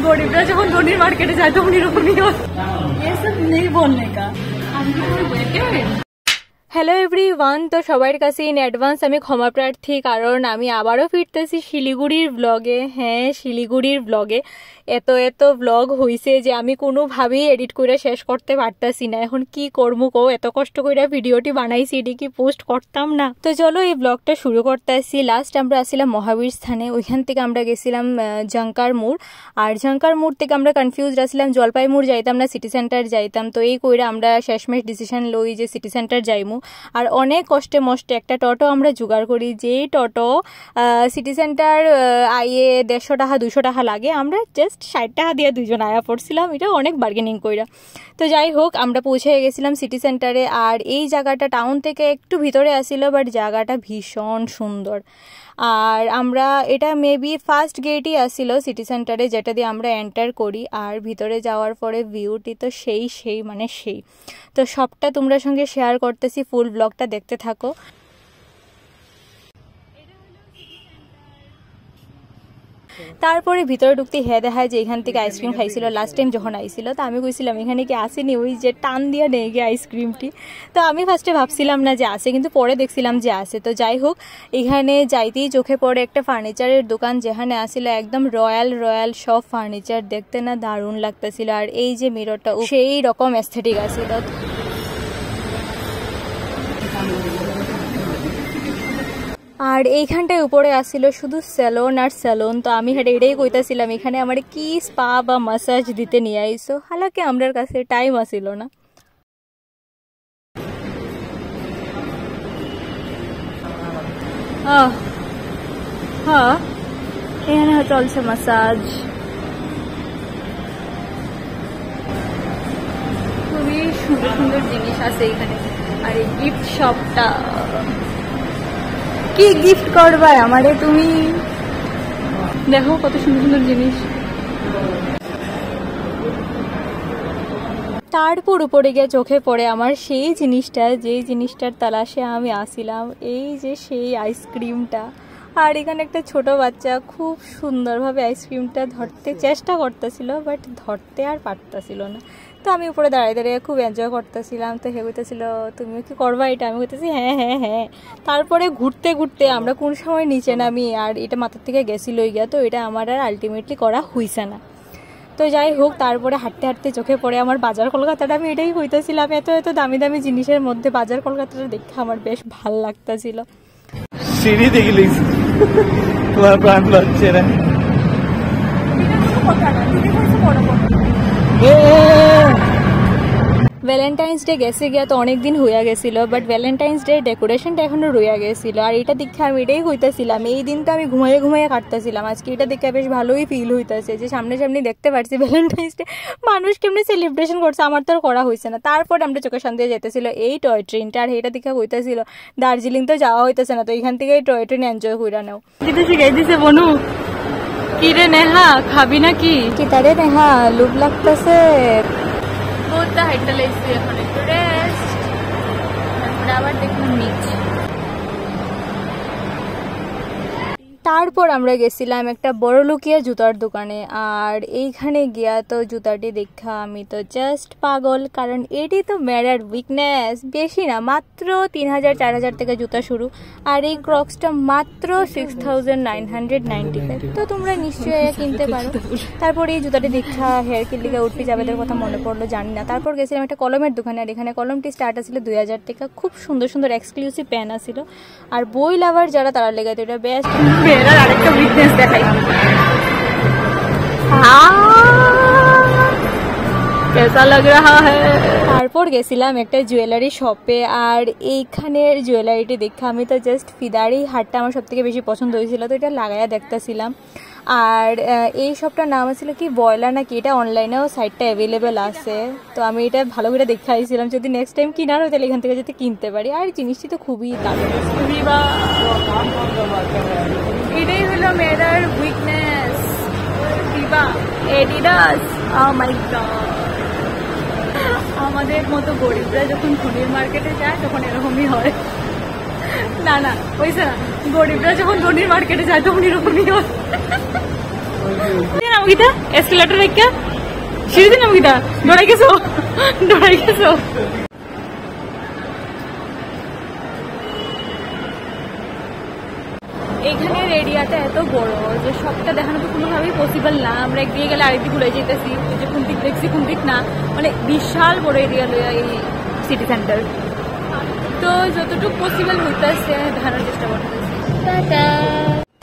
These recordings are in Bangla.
गरीबरा जब धोनी मार्केटे जाए तो ये सब नहीं बोलने का। হ্যালো এভরিওয়ান, তো সবার কাছে ইন অ্যাডভান্স আমি ক্ষমা প্রার্থী, কারণ আমি আবারও ফিরতেছি শিলিগুড়ির ব্লগে। হ্যাঁ, শিলিগুড়ির ব্লগে এত ব্লগ হয়েছে যে আমি কোনোভাবেই এডিট করে শেষ করতে পারতাছি না। এখন কি করবো কো, এত কষ্ট করে ভিডিওটি বানাইছি, এটি কি পোস্ট করতাম না? তো চলো এই ব্লগটা শুরু করতে আসি। লাস্ট আমরা আসছিলাম মহাবীর স্থানে, ওইখান থেকে আমরা গেছিলাম জাঙ্কার মোড়, আর জাঙ্কার মোড় থেকে আমরা কনফিউজ আসছিলাম জলপাই মোড় যাইতাম না সিটি সেন্টার যাইতাম। তো এই কইরা আমরা শেষমেশ ডিসিশন লই যে সিটি সেন্টার যাইমু। আর অনেক কষ্টে মষ্টে একটা টোটো আমরা জোগাড় করি, যেই টোটো সিটি সেন্টার আইয়ে 150 টাকা 200 টাকা লাগে, আমরা জাস্ট 60 টাকা দিয়ে দুজন আয়া পড়ছিলাম। এটা অনেক বার্গেনিং কইরা। তো যাই হোক, আমরা পৌঁছে গেছিলাম সিটি সেন্টারে। আর এই জায়গাটা টাউন থেকে একটু ভিতরে আসছিল, বাট জায়গাটা ভীষণ সুন্দর। আর আমরা এটা মেবি ফার্স্ট গেটই আসছিল সিটি সেন্টারে, যেটা দিয়ে আমরা এন্টার করি। আর ভিতরে যাওয়ার পরে ভিউটি তো সেই মানে সেই। তো সবটা তোমরা সঙ্গে শেয়ার করতেছি, ফুল ব্লগটা দেখতে থাকো। তারপরে ভিতরে ঢুকতে দেখায় যে এখান থেকে আইসক্রিম খাইছিল লাস্ট টাইম যখন আইছিল। তো আমি কইছিলাম এখানে কি আসেনি, ওই যে টান দিয়ে নিয়ে গিয়ে আইসক্রিমটি। তো আমি ফার্স্টে ভাবছিলাম না যে আসে, কিন্তু পরে দেখছিলাম যে আসে। তো যাই হোক, এখানে যাইতেই চোখে পড়ে একটা ফার্নিচারের দোকান, যেখানে আসছিল একদম রয়্যাল সব ফার্নিচার, দেখতে না দারুণ লাগতেছিল। আর এই যে মিররটা সেই রকম এস্থেটিক আছিল। আর এইখানটায় উপরে আসছিল শুধু সেলুন আর সেলুন। তো আমি এটাই কইতাছিলাম এখানে আমার কি স্পা বা মাসাজ দিতে নিয়ে আইসো, হালাকি আমরার কাছে টাইম আসিল না। হ্যাঁ, এখানে চলছে মাসাজ। খুবই সুন্দর সুন্দর জিনিস আছে এখানে। আর এই গিফট শপটা, কি গিফট করবা আমারে তুমি? দেখো কত সুন্দর সুন্দর জিনিস। তারপর উপরে গিয়ে চোখে পড়ে আমার সেই জিনিসটা, যেই জিনিসটার তালাশে আমি আসিলাম, এই যে সেই আইসক্রিমটা। আর এখানে একটা ছোট বাচ্চা খুব সুন্দরভাবে আইসক্রিমটা ধরতে চেষ্টা করতেছিল, বাট ধরতে আর পারতেছিল না। তো আমি উপরে দাঁড়িয়ে খুব এনজয় করতেছিলাম। তো হে কইতেছিল তুমিও কি করবা এটা? আমি কইতেছি হ্যাঁ। তারপরে ঘুরতে ঘুরতে আমরা কোন সময় নিচে নামি, আর এটা মাথার থেকে গেছিল গিয়া। তো এটা আমার আর আলটিমেটলি করা হইছে না। তো যাই হোক, তারপরে হাঁটতে চোখে পড়ে আমার বাজার কলকাতাটা। আমি এটাই কইতেছিলাম, এত দামি দামি জিনিসের মধ্যে বাজার কলকাতাটা দেখে আমার বেশ ভাল লাগতেছিল। সিঁড়ি দেখলি তোমার প্রাণ লাগছে না। ভ্যালেন্টাইন্স ডে গেছে গিয়া তো অনেক দিন হইয়া গেছিল, বাট ভ্যালেন্টাইন্স ডে ডেকোরেশনটা এখনো রইয়া গেছিল। আর এটা দেখে আমি এটাই হইতেছিলাম, এই দিনটা আমি ঘুমাইয়ে কাটতেছিলাম। আজকে এটা দেখে বেশ ভালোই ফিল হইতেছে যে সামনে দেখতে পারছি ভ্যালেন্টাইন্স ডে মানুষ কেমনি সেলিব্রেশন করছে। আমার তো আর করা হয়েছে না। তারপর আমরা চোখের সামনে যেতেছিল এই টয় ট্রেনটা, আর এটা দেখে হইতেছিল দার্জিলিং তো যাওয়া হইতেছে না, তো এখান থেকে এই টয় ট্রেন এনজয় কইরা নাও। যেটা শিখাই দিছে বনু। কি রে নেহা, খাবি নাকি? কি তারে নেহা, লুপ লাগতেছে। হাইটটা লাগছে, এখন একটু রেস্ট, তারপরে আবার দেখলাম নিচে। তারপর আমরা গেছিলাম একটা বড় লুকিয়া জুতার দোকানে। আর এইখানে গিয়া তো জুতাটি দেখা আমি তো জাস্ট পাগল, কারণ এটি তো মেরার উইকনেস। বেশি না, মাত্র 3000-4000 থেকে জুতা শুরু। আর এই ক্রক্সটা মাত্র 6995। তো তোমরা নিশ্চয়ই কিনতে পারো। তারপর এই জুতাটি দেখা হেয়ার কিল দিকে উঠপি যাবেদের কথা মনে পড়লো, জানি না। তারপর গেছিলাম একটা কলমের দোকানে, আর এখানে কলমটি স্টার্ট আছিল 2000 টাকা। খুব সুন্দর সুন্দর এক্সক্লুসিভ পেন আছিল। আর বই লাভার যারা তারা লেগে তো এটা বেস্ট। আরেকটা উইকনেস দেখাই, কেসা লাগ রাহা হ্যায়। তারপর গেছিলাম একটা জুয়েলারি শপে, আর এইখানের জুয়েলারিটি দেখে আমি তো জাস্ট ফিদারি হারটা আমার সব থেকে বেশি পছন্দ হয়েছিল। তো এটা লাগাইয়া দেখতেছিলাম। আর এই শপটার নাম ছিল কি বয়লা নাকি, এটা অনলাইনেও সাইটটা অ্যাভেলেবেল আছে। তো আমি এটা ভালো করে দেখে আইছিলাম, যদি নেক্সট টাইম কিনার হয় তাহলে এখান থেকে যাতে কিনতে পারি। আর জিনিসটি তো খুবই দারুণ। এটাই হলো মেয়েদের weakness, Adidas. Oh my God! আমাদের মতো গরিবরা যখন ধনির মার্কেটে যায় তখন এরকমই হয়। না হইছে না, গরিবরা যখন ধনির মার্কেটে যায় তখন এরকমই হয়। নামো গীতা এসকেলেটর রেখা সিঁড়িতে নামো গীতা ডরাই গেছো ডরাই গেছো। এখানের এরিয়াটা এত বড় যে সবটা দেখানো তো কোনোভাবেই পসিবল না। আমরা একদিকে গেলে আরেকদিকে ভুলে যেতেছি যে কোন দিক দেখছি কোন দিক না, মানে বিশাল বড় এরিয়া লইয়া এই সিটি সেন্টার। তো যতটুকু পসিবল হইতেছে দেখানোর চেষ্টা করতেছি।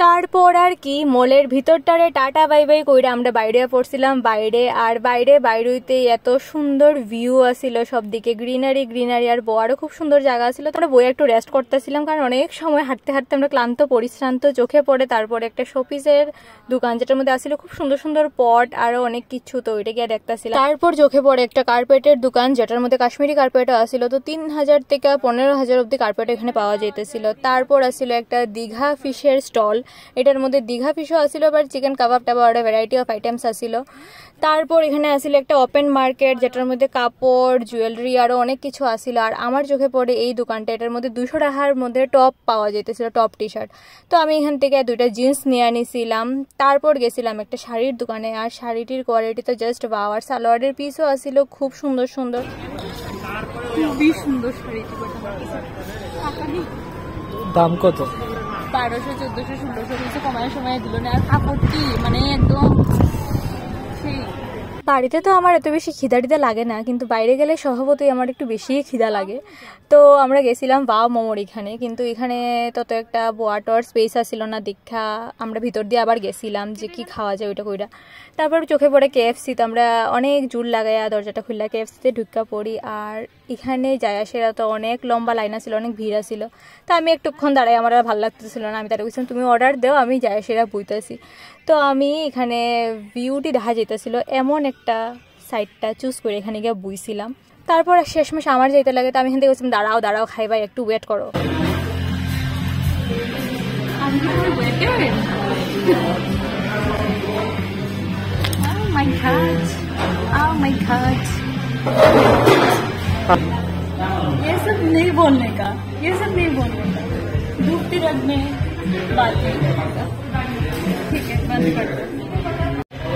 তারপর আর কি মলের ভিতরটারে টাটা বাই বাই কইরা আমরা বাইরে পড়ছিলাম বাইরে। আর বাইরেতে এত সুন্দর ভিউ আসিল, সব দিকে গ্রিনারি গ্রিনারি আর আরো খুব সুন্দর জায়গা ছিল। তো আমরা বই একটু রেস্ট করতেছিলাম কারণ অনেক সময় হাঁটতে হাঁটতে আমরা ক্লান্ত পরিশ্রান্ত চোখে পড়ে। তারপরে একটা শোপিসের দোকান যেটার মধ্যে আসছিল খুব সুন্দর সুন্দর পট আরো অনেক কিছু, তো ওইটা গিয়ে দেখতেছিলাম। তারপর চোখে পড়ে একটা কার্পেটের দোকান যেটার মধ্যে কাশ্মীরি কার্পেটও আসছিল। তো 3000 থেকে 15,000 অব্দি কার্পেট এখানে পাওয়া যাইতেছিল। তারপর আসছিল একটা দীঘা ফিশের স্টল, এটার মধ্যে দীঘা ফিশও আসিল, আবার চিকেন কাবাব টাবাব আরো ভ্যারাইটি অফ আইটেমস আসিল। তারপর এখানে আসিল একটা ওপেন মার্কেট যেটার মধ্যে কাপড় জুয়েলারি আরো অনেক কিছু আসিল। আর আমার চোখে পড়ে এই দোকানটা, এটার মধ্যে 200 টাকার মধ্যে টপ পাওয়া যেতেছিল, টপ টি শার্ট। তো আমি এখান থেকে 2টা জিন্স নিয়ে আনিছিলাম। তারপর গেছিলাম একটা শাড়ির দোকানে, আর শাড়িটির কোয়ালিটি তো জাস্ট ওয়াও। আর সালোয়ারের পিসও আসিল খুব সুন্দর সুন্দর, খুবই সুন্দর শাড়িটি। দাম কত? 1200, 1400, 1600 কিছু কমায় সময় দিল না। আর কাপড়টি মানে একদম সেই। বাড়িতে তো আমার এত বেশি খিদাটিতে লাগে না, কিন্তু বাইরে গেলে স্বভাবতই আমার একটু বেশি খিদা লাগে। তো আমরা গেছিলাম ওয়াও মোমোর এখানে, কিন্তু এখানে তত একটা ওয়াটার স্পেস আসছিল না, দীক্ষা আমরা ভিতর দিয়ে আবার গেছিলাম যে কি খাওয়া যায় ওইটা কইরা। তারপর চোখে পড়ে KFC, তো আমরা অনেক জোর লাগাইয়া দরজাটা খুললা KFCতে ঢুকা পড়ি। আর এখানে যায় সেরা তো অনেক লম্বা লাইন আসছিল, অনেক ভিড় আসছিল। তো আমি একটুক্ষণ দাঁড়াই, আমার আর ভালো লাগতেছিল না। আমি তারা বলছিলাম তুমি অর্ডার দাও, আমি যায় সেরা বুঝতেছি। তো আমি এখানে ভিউটি দেখা যেতেছিল এমন একটা সাইডটা চুজ করে এখানে গিয়ে বুঝছিলাম। তারপর শেষমেশ আমার যেতে লাগে, তো আমি এখান থেকে বলছিলাম দাঁড়াও দাঁড়াও খাই ভাই, একটু ওয়েট করো। My God. Oh my God. ये सब नहीं बोलने का, ये सब नहीं बोलने का, डूबती रग में बात नहीं करने का। ठीक है बंद कर दो,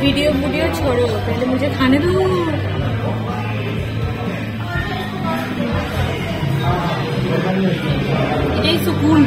वीडियो छोड़ो, पहले मुझे खाने दो। यही सुकून।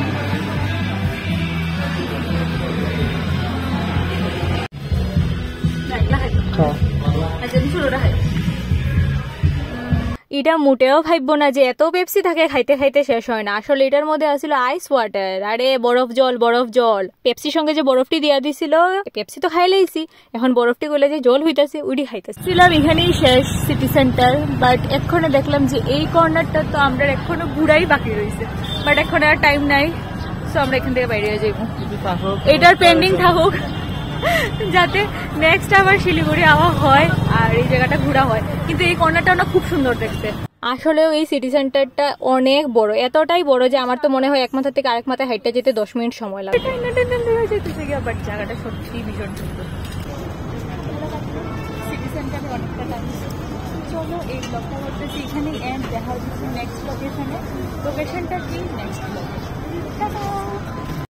এটা মোটেও ভাববো না যে এত পেপসি থাকে খাইতে খাইতে শেষ হয় না। আসলে এটার মধ্যে আসলে আইস ওয়াটার, আরে বরফ জল বরফ জল। পেপসির সঙ্গে যে বরফটি দিয়া দিছিল, পেপসি তো খাই লাইছি, এখন বরফটি গলে যে জল হইতাছে উডি খাইতেছি। ছিলাম এখানেই শেষ সিটি সেন্টার, বাট এখনো দেখলাম যে এই কর্নারটা তো আমরা এখনো ঘুরাই বাকি রয়েছে, বাট এখন আর টাইম নাই। সো আমরা এখান থেকে বাইরে যাইব, এটার পেন্ডিং থাকুক যাতে নেক্সট আবার শিলিগুড়ি আওয়া হয় আর এই জায়গাটা ঘোরা হয়। কিন্তু এই কর্নারটা না খুব সুন্দর দেখতে। আসলেও এই সিটি সেন্টারটা অনেক বড়, এতটাই বড় যে আমার তো মনে হয় এক মাথা থেকে আরেক মাথায় হাইটটা যেতে 10 মিনিট সময় লাগে। বাট জায়গাটা সত্যি ভীষণ সুন্দর। সিটি সেন্টারে অনেকটা টাইম। চলো এই ব্লগটা করতেছি এখানেই এন্ড, দেখা হচ্ছে নেক্সট লোকেশনে। লোকেশনটা কি নেক্সট ব্লগে।